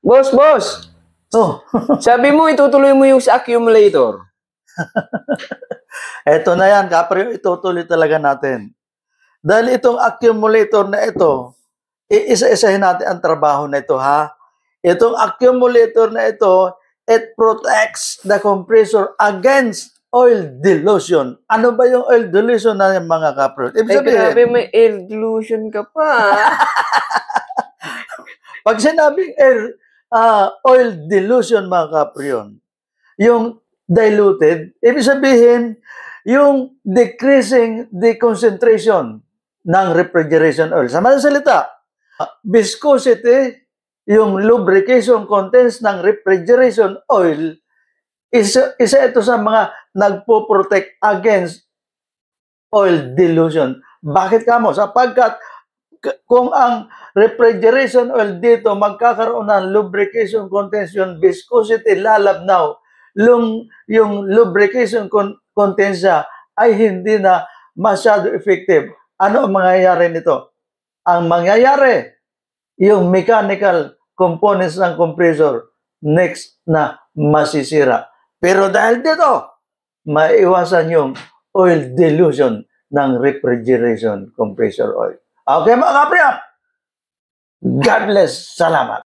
Boss! Oh, Sabi mo, itutuloy mo yung sa accumulator. eto na yan, kapre, itutuloy talaga natin. Dahil itong accumulator na ito, iisa-isahin natin ang trabaho na ito, ha? Itong accumulator na ito, it protects the compressor against oil dilution. Ano ba yung oil dilution na yung mga kapre? Ibig sabihin, Grabe, may air dilution ka pa. pag sinabing oil dilution, mga kapryon, yung diluted, ibig sabihin, yung decreasing the concentration ng refrigeration oil. Sa mga salita, viscosity, yung lubrication contents ng refrigeration oil, isa ito sa mga nagpo-protect against oil dilution. Bakit kamo? Sapagkat kung ang refrigeration oil dito magkakaroon ng lubrication contents, yung viscosity lalabnaw, yung lubrication contents ay hindi na masyado effective. Ano ang mangyayari nito? Ang mangyayari, yung mechanical components ng compressor next na masisira. Pero dahil dito, maiwasan yung oil dilution ng refrigeration compressor oil. Okay mga kapriyan, God bless. Salamat.